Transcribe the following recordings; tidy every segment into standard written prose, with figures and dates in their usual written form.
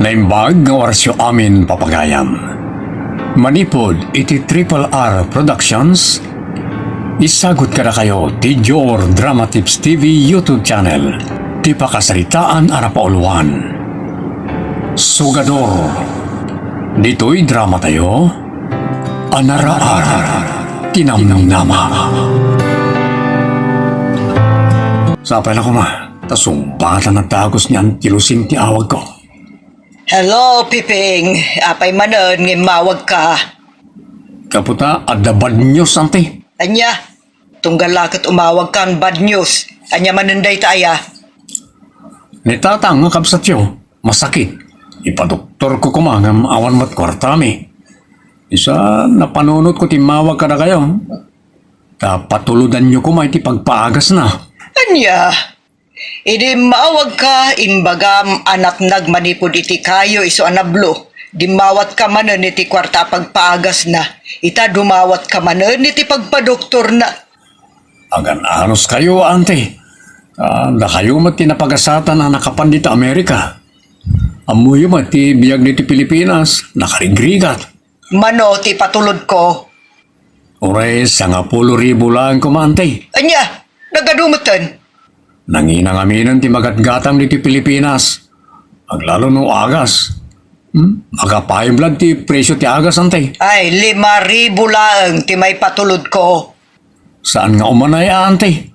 Naimbag nga oras amin papagayam. Manipod iti Triple R Productions. Isagot ka na kayo ti Jor Drama Tips TV YouTube channel. Ti pakasaritaan arapauluan. Sugador. Dito'y drama tayo. Anaraar. Tinamnama. Sapay na ko ma. Tasumpatan na tagos ni Antilusin ti awag ko. Hello, Piping. Apay manon, ngimawag ka. Kaputa, ada bad news ante. Anya, tunggal lakit umawag kang bad news. Anya manunday tayo. Nitatang nga kabsatyo, masakit. Ipadoktor ko kumangam awan mat kwartami. Isa napanunot ko timawag ka na kayo. Kapatuludan nyo kumay ti pagpaagas na. Anya, idi maawag ka, imbagam anak nagmanipod iti kayo iso anablo. Dimawat ka manon iti kwarta pagpaagas na. Ita dumawat ka manon iti pagpadoktor na. Agan anos kayo, ante. Na kayo mat tinapagasatan na nakapan dito Amerika. Amuyo mat ti biyag dito Pilipinas, nakarigrigat. Mano ti patulod ko. Oray, 10,000 lang kumante. Anya, nagadumutan. Nanginang aminan ti magatgatang dito Pilipinas. Aglalo no agas. Magapaimblag ti presyo ti agas, ante. Ay, 5,000 lang ti may patulod ko. Saan nga umanay, ante?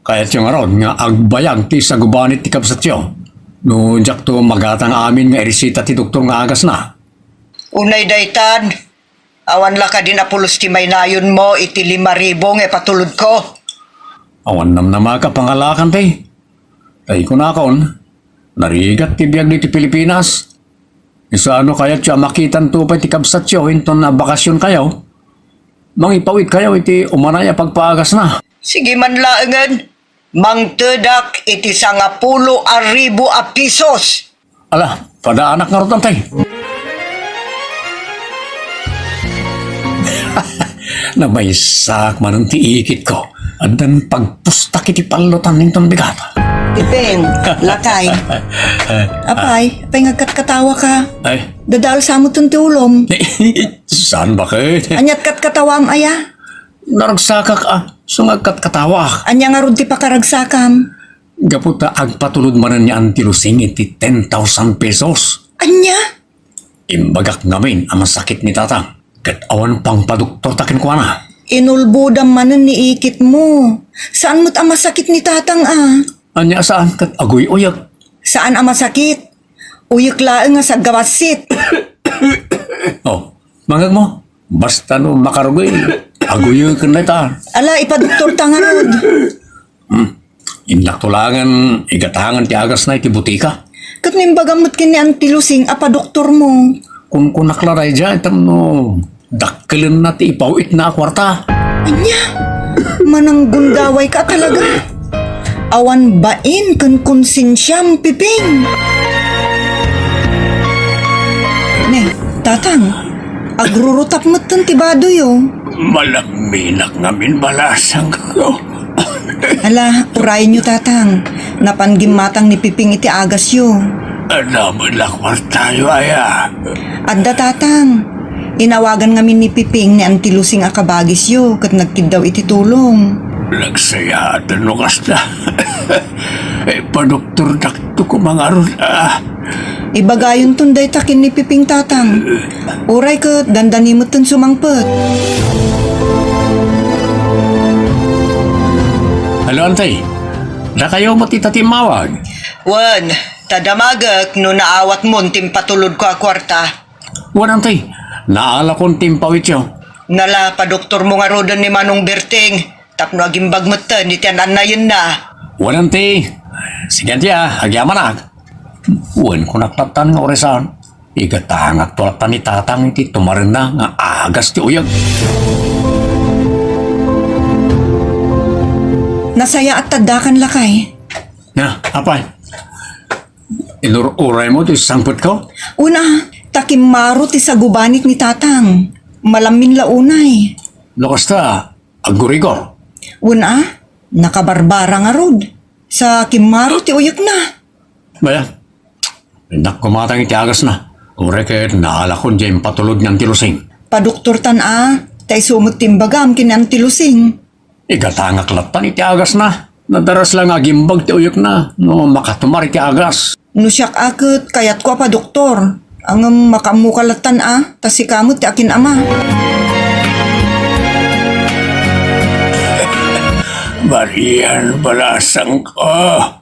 Kaya't yung arod nga agbayag ti sa gubanit ti kabsatyo. No, jak to magatang amin nga erisita ti doktor nga agas na. Unay daytan, awan la ka din apulos ti may nayon mo iti 5,000 nga patulod ko. Awan namnama ka pangalakan, te. Tay ko na akon, narigat ti biyag ti Pilipinas. Isa ano kaya't siya makitan to pa ti kabsatyo inton na bakasyon kayo. Mangipawit kayo iti umanaya pagpaagas na. Sige man laengan, mangtedak iti 10,000 a pisos. Ala, padaanak nga rotan, te. Namaysak man ang tiikit ko. Andan pagpustak iti palutan ninton bigat. Ipeng, lakay. Apay ngagkat-katawa ka. Ay, Dadal sa mo ti ulom. saan ba kayo? Anyat kat-katawam aya. Naragsakak sungagkat katawa. Anya nga rod ti pakaragsakam. Gaputa agpatulod manan niya ang tilusing iti 10,000 pesos. Anya? Imbagak namin ang masakit ni tatang. Kat awan pang paduktor takin ko na. Inulbudam manon ni ikit mo. Saan mo't ang masakit ni tatang Anya saan kat agoy uyak. Saan ang masakit? Uyok laeng nga sa gawasit. Oh, mangag mo. Basta no makarugoy. Agoy ka na ita. Ala, ipadoktor tangarod. Inlaktulangan, igatangan ti agas na iti butika. Kat nimbagamot kini ang tilusing apa doktor mo. Kung naklaray dyan, itam no, dakkelin na ti ipawit na kwarta. Anya, manang gundaway ka talaga. Awan bain kan konsensyam, Piping. Ne, tatang, agrurutap mo tan tibado yo. Malaminak ngamin balasang ko. Ala, urayin nyo tatang. Napanggimatang ni Piping iti agas yo. Alaman lang kwartayo aya. Adda tatang, inawagan ngamin ni Piping ni Antilusing akabagis yo kat nagtid daw iti tulong. Lagsaya at nukas na. Padoktor dakto ko mga ron. Ibagayon tunday takin ni Piping tatang. Uray kat dandanimot tun sumangpet. Halo, antay. Na kayo matitatimawag. Wan, tadamagak no naawat mo tim patulod ko a kwarta. Wan, antay. Naala kong timpawit yo. Nala pa doktor mo nga rodan ni Manong Berting. Tapno aging bagmatan ni tiyanan na yun na. Wan, antay. Sige, tiya. Agyaman na. Wan ko naklatan nga oresan. Igatangak tulatan ni tatang iti tumarin na nga agas ti uyag. Nasaya at tadakan lakay. Na, apay. Inururay mo ti sangpot ko? Una, takimaro ti sa gubanit ni tatang. Malamin launay. Lakas ta, agurigor. Una, nakabarbara nga rod. Sa kimaro ti uyok na. Baya, Nak kumatang iti agas na. Ure ket naala ko dyan patulog ng tilusing. Padoktor tay sumot timbagam kinang tilusing. Igatangak latan iti agas na. Nadaras lang agimbag ti uyok na. No makatumar iti agas. No siyak akit, kayat ko pa doktor. Ang makamukalatan tas si kamot ti akin ama. Marian, balasang ko.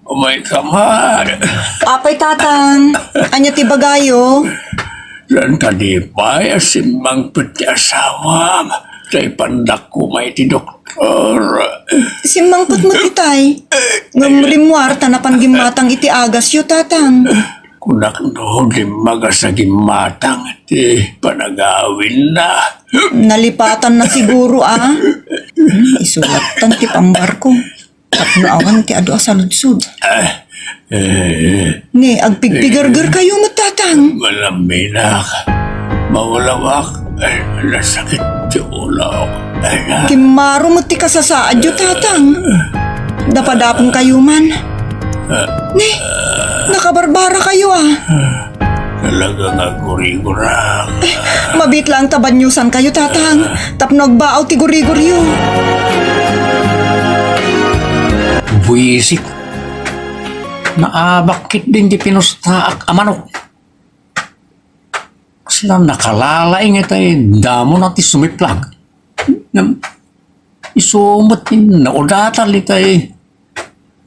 Umay kamar. Apay tatang, anya ti bagayo. Lan kadipay asimbang pati asawam. Kay pandak ko may ti doktor. Simbangpot mo titay. Ngamrimwar tanapan gimatang iti agas yo tatang. Kunak no limaga sa gimatang ti panagawin na. Nalipatan na siguro Isulatan ti pambarko. Tapno awan ti adu asaludsud. Ni, agpigpigargar kayo mo tatang. Malaminak. Mawalawak. Ay, nasakit ti ulo. Kimaro mo ti kasasaad yo tatang. Dapadapong kayo man. Ni, nakabarbara kayo Talaga nga guri-gurak. Mabit lang tabanyusan kayo tatang. Tapno agbaaw ti guri-guryo. Buisik. Naabakit din di pinustaak amanok. Sila nakalalaing itay damo na ti sumiplag. Isumot ni naudatal itay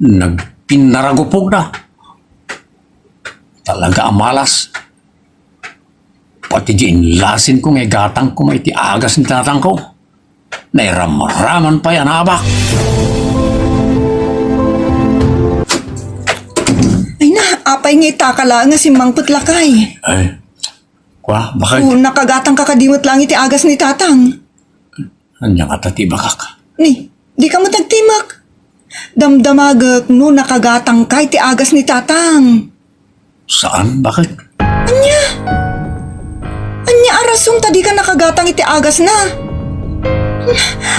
nagpinaragupog na. Talaga amalas. Pati di inlasin ko ngay gatang ko may ti agas ni tatang ko. Nairamaraman pa yan abak. Ay na, apay nga itakala nga si Mang Putlakay. Ay, kwa, bakit? O nakagatang kakadimot lang iti agas ni tatang. Anya ka tatibakak. Ni, di ka mo tagtimak. Damdamagak no nakagatang kay ti agas ni tatang. Saan? Bakit? Anya arasong tadi ka nakagatang iti agas na.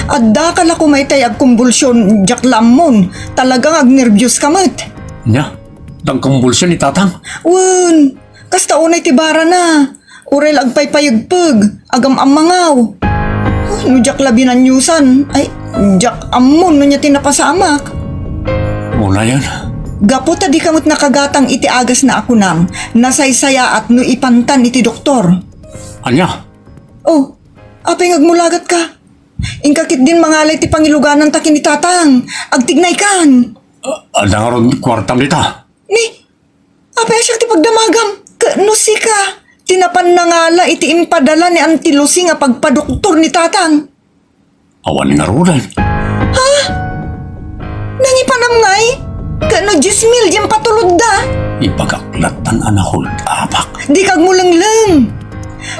Adda ka la kumaytay ag kumbulsyon jak lamon. Talagang agnervyos ka mat. Nya? Nagkumbulsyon ni tatang? Wen, kasta unay ti bara na. Urel agpaypayagpag, agam amangaw. No jak labinan nyusan, ay jak amon no niya tinapasamak. Muna yan. Gapo tadi kamot nakagatang iti agas na ako nam, nasaysaya at no ipantan iti doktor. Anya? Oh, apay ngagmulagat ka. Ingkakit din mangalay ti pangiluganan takin ni tatang, agtignay kan. Ada nga ron kwartam dita. Ni, apay siya ti pagdamagam, kanusi ka. Tinapan na ngala iti impadala ni Auntie Lucy nga pagpadoktor ni tatang. Awan nga ron. Nangipanam ngay, kano 10,000 yung patulod da. Ipagaklatan anahol abak. Di kag mulanglang.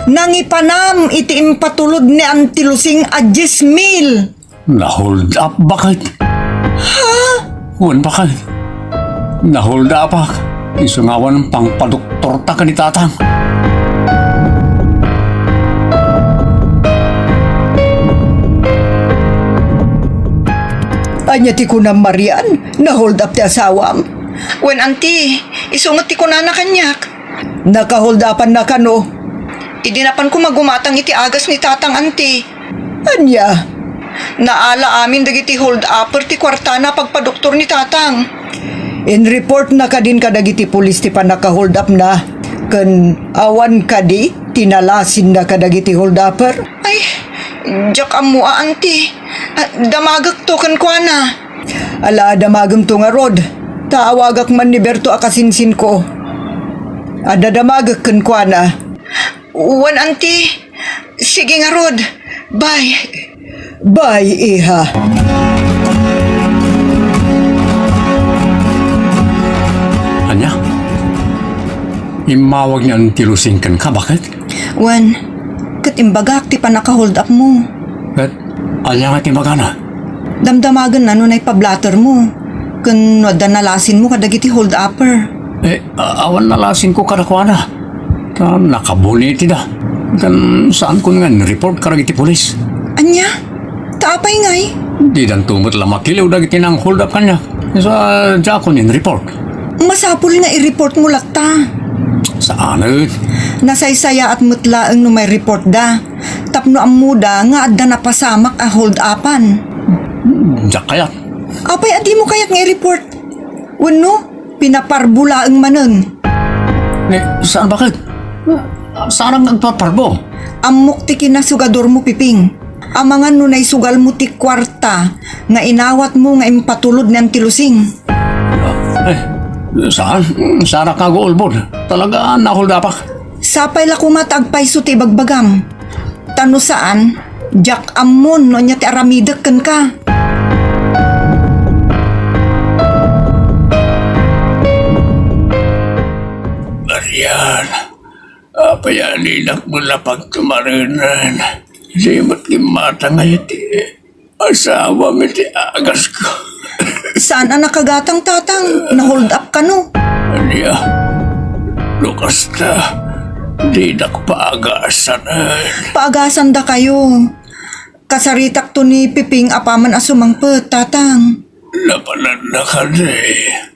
Nangipanam iti impatulod ni Auntie Lucy a 10,000. Na-hold up bakit? Wan bakit? Na-hold up bak. Isungawan pang padoktor ta ka ni tatang. Anya ti kunam Marian, na-hold up ti asawam. Wen auntie, isungot ti kunana kanyak. Naka-hold upan na kano. Idinapan ko magumatang iti agas ni tatang auntie. Anya? Naala amin dagiti hold upper ti kwartana pagpadoktor ni tatang. In report na ka din ka dagiti pulis ti pa naka-hold up na. Kan awan ka di, tinalasin na ka dagiti hold upper. Ay, jak amua auntie. Damagak to kan kwa na. Ala damagam to nga rod. Taawagak man ni Berto akasinsin ko. Ada damagak kan kwa na. Wan auntie. Sige nga rod. Bye. Bye, iha. Anya? Imawag niya ang tilusingkan ka, bakit? Wan, katimbagak ti pa naka-hold up mo. Bet, alya nga timagana. Damdamagan na nun ay pablatter mo. Kun nalasin mo kadagiti hold upper. Awan nalasin ko karakwana. Ta nakabuniti da. Kan saan ko nga report karagiti polis. Anya? Taapay ngay? Di dan tumot lang makiliw dagiti ng hold up kanya. Sa jakon yung report. Masapul nga i-report mo lakta. Saan eh? Nasaysaya at mutlaang no may report da. Tapno ang muda nga adda napasamak a hold upan. Diyak kayat. Apay adi mo kayat nga i-report. Wano, pinaparbula ang manon. Saan bakit? Saan ang nagpaparbo? Amok ti kinasugador mo piping. Amangan nunay sugal mo ti kwarta nga inawat mo nga impatulod ng tilusing. Saan? Saan ka ulbod? Talaga nahuldapak. Sapay la kumatagpay so ti bagbagam. Tano saan? Jak amon no nya ti aramidek ken ka. Marian, apa yan inak mo na pagtumarinan? Di mo't kimata ngayon ti asawa mo ti agas ko. Saan ang nakagatang tatang? Na-hold up ka no? Aniya, lukas na, di nakpaagasan. Paagasan da kayo. Kasaritak to ni Piping apaman asumangpet, tatang. Lapanan na ka na eh.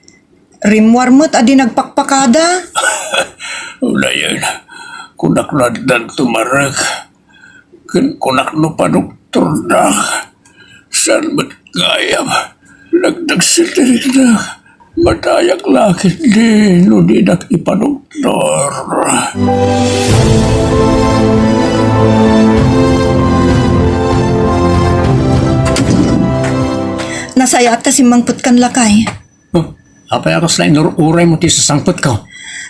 Rimwarmot adi nagpakpakada. Una yan, kunak na dan tumarag. Kunak no pa doktor na. Saan ba't gayam? Nagdagsitig na. Matayak lakit din. No di nakipadoktor. Nasaya ta si mangput kan lakay. Oh, apa ako sa inururay mo ti sa sangpot ko?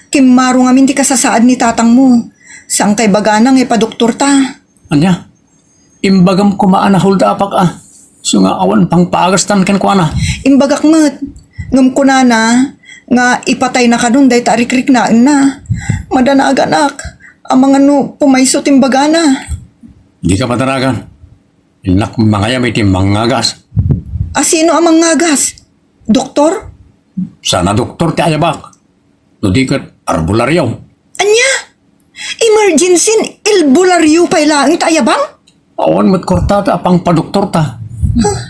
Kimaro nga min ti kasasaad ni tatang mo. Sang kay baganang ipadoktor ta. Anya, imbagam kumaan na huldapak ah. So nga awan pang paagastan ken ko na. Imbagak mat. Ngam ko na nga ipatay na kanun day tarikrik na. Madanaganak. Ang mga no pumayso timbagana. Di ka mataragan. Inak mga yam iti mangagas. Sino ang mangagas? Doktor? Sana doktor ti ayabak. No di kat arbularyaw. Anya? Emergency ilbularyo pa ilang tayabang? Awan mo't kortata apang padoktor ta.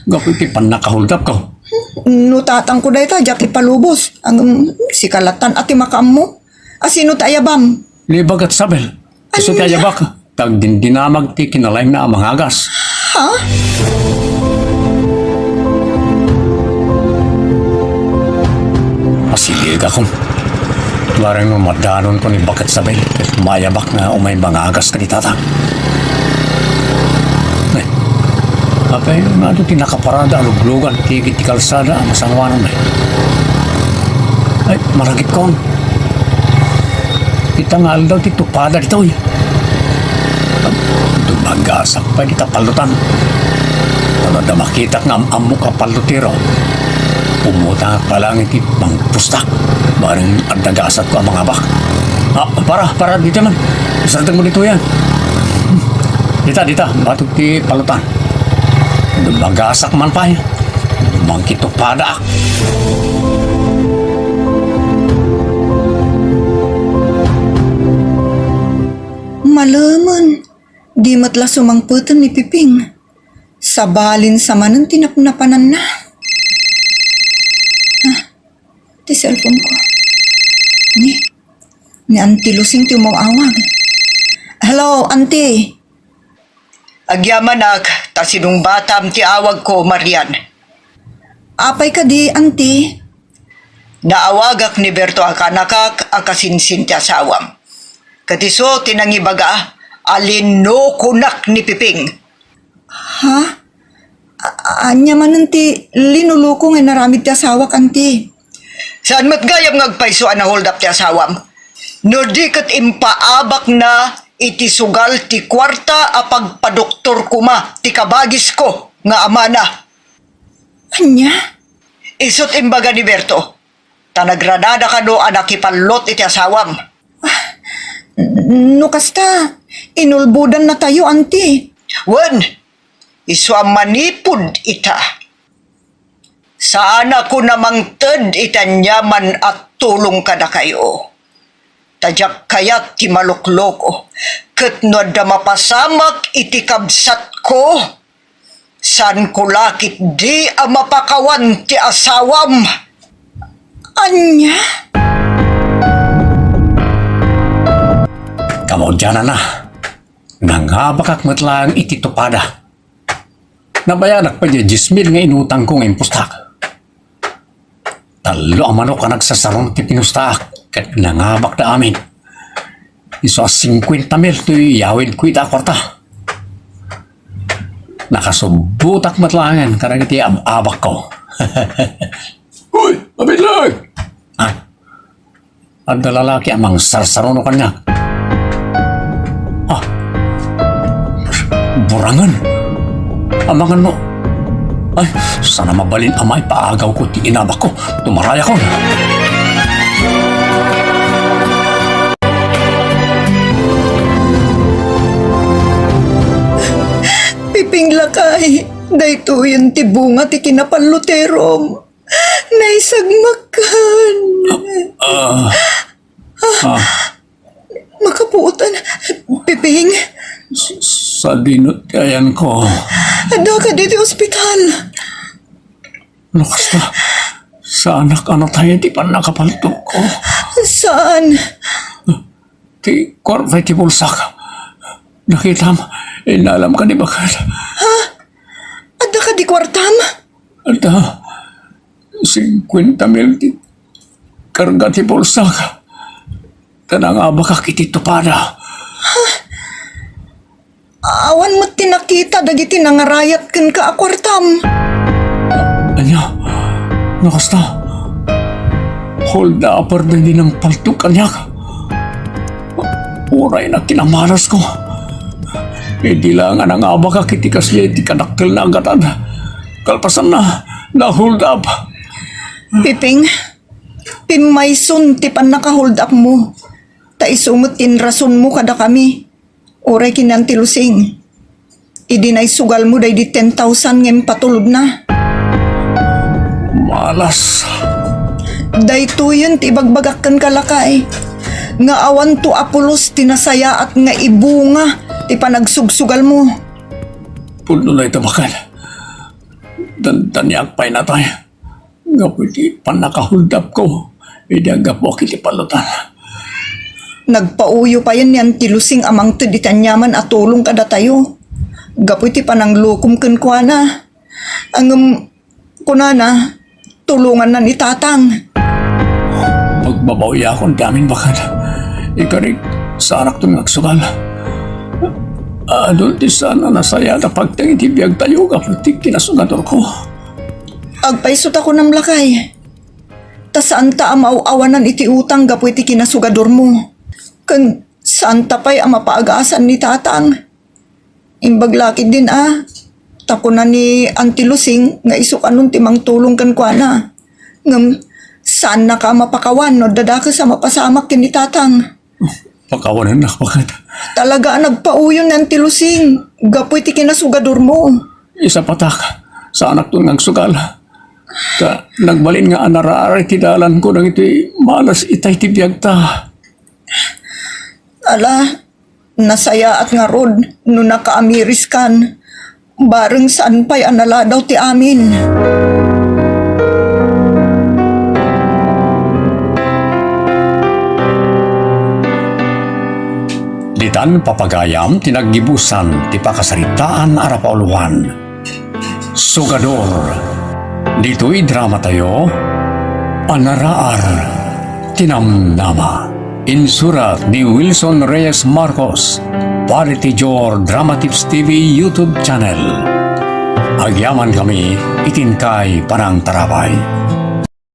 Gapi ti pan nakahuldap ko. No tatang ko day ta, jati palubos. Ang sikalatan ati makaam mo. Sino tayabam? Libag at sabel. Gusto ti ayabak. Tag dindinamag ti kinalaym na amangagas. Ha? Sige ka kung. Warang mo madanon ko ni bakat sabel. At mayabak na umay mangagas ka ni tatang. Apay nga ito tinakaparada aluglugan tigit ti kalsada ang masangwanan na. Ay, maragit ko. Kita nga daw ti tupada dito eh. Dumagasak pa kita palutan. Ano na makita nga amu ka palutiro. Umutang pa lang iti pangpustak. Maring andagasat ko ang mga bak. Para dito man. Isaratan mo dito yan. Dita, batuk ti palutan. Dumagasak man pa eh. Mangkito pada. Malaman. Di matla sumangputan ni Piping. Sabalin sa manan tinapnapanan na. Ti cellphone ko. Ni Auntie Lusing ti umawawag. Hello, Auntie. Agyamanag, ta sinong batam ti awag ko, Marian. Apay ka di, Auntie. Naawagak ni Berto akanakak akasinsin ti asawam. Katiso tinangibaga, alin no kunak ni Piping. Ha? Anya man ti linuluko nga naramid ti asawak, Auntie. Saan matgayam ngagpaisoan na hold up ti asawam? No di kat impaabak na iti sugal ti kwarta apag padoktor kuma ti kabagis ko nga amana. Anya? Isot imbaga ni Berto. Tanagranada ka no anak ipalot iti asawam. No kasta, inulbudan na tayo, Auntie. Wen, iso ang manipod ita. Sana ko namang ted itanyaman at tulong ka na kayo. Tadyak kayat ti malukloko. Ket no da mapasamak iti kabsat ko. San ko lakit di ang mapakawan ti asawam. Anya? Kamo dyan na. Nangabakak matlang ititupada. Nabayanak pa dyan 10,000 nga inutang ko nga impustak. Talo ang manok ka nagsasarong ti pinustak kat nangabak na amin. Iso 50,000 to'y yawid ko ita kwarta. Nakasubutak matlangan karang iti abak ko. Uy, mabit lang! Ha? Ang lalaki amang sarsarono kanya. Ah, burangan. Amang ano? Ay, sana mabalin amay paagaw ko ti inabak ko. Tumaraya ko. Piping lakay, dayto yung tibunga ti kinapaluterom. Naisagmakan. Makapuutan. Piping, Sa dinot kayan ko. ada ka dito ospital. Lukas na. Sa anak-anak tayo di pa nakapaltok ko. Saan? Ti korpay ti bulsak. Nakita mo, inalam ka ni Bakal. Ada ka di kwartam? At 50,000 ti karga ti bulsak. Tanang abaka kiti tupada. Awan mo tinakita dagiti nangarayat ken ka akwartam. Anya, lukas na. Hold na upper din ng paltok kanyak. Uray na kinamaras ko. Di lang ang abaka kiti kasi di kanaktil na agatan. Kalpasan na hold up. Piping, pimayson ti pan naka-hold up mo. Ta isumot tin rason mo kada kami. Oray kinantilusing. Idinay sugal mo day di 10,000 ngem patulod na. Malas. Dayto yun ti bagbagakkan kalakay. Nga awan to apulos tinasaya at nga ibunga ti panagsugsugal mo. Puno na ito bakal. Dandanyak pa'y na tayo. Nga pwede panakahold up ko. Hindi ang gapo kiti palutan. Nagpauyo pa yan yan tilusing amang tiditanyaman at tulong kada tayo. Gapoy ti panang lukum ken kuana. Ang kunana, tulungan na ni tatang. Pagbabawi akong damin bakal. Ikarig sa anak itong nagsugal. Doon di sana nasaya na pagtangin ti biyag tayo kaputik kinasugador ko. Agpaisot ako ng lakay. Ta saan ta amaw-awanan iti utang gapoy ti kinasugador mo. Kan saan ta pa'y amapaagasan ni tatang. Imbaglakid din Tako na ni Auntie Lusing nga isuk anong timang tulong kan kuana. Ngam saan na ka mapakawan no dadaka sa mapasamak kin ni tatang. Pagkawanan na bakal. Talaga nagpauyon ni Auntie Lusing. Gapoy ti kinasugador mo. Isa patak sa anak itong nagsugal. Ta nagbalin nga anararay ti dalan ko nang ito'y malas itay ti biyag ta. Ala, nasaya at nga rod no nakaamiris kan. Bareng saan pa'y anala daw ti amin. Ditan papagayam tinaggibusan ti pakasaritaan arapauluhan. Sugador. Dito'y drama tayo. Anaraar. Tinamnama. Insurat ni Wilson Reyes Marcos. Parity Jor Drama Tips TV YouTube channel. Agyaman kami, itin kay parang tarabay.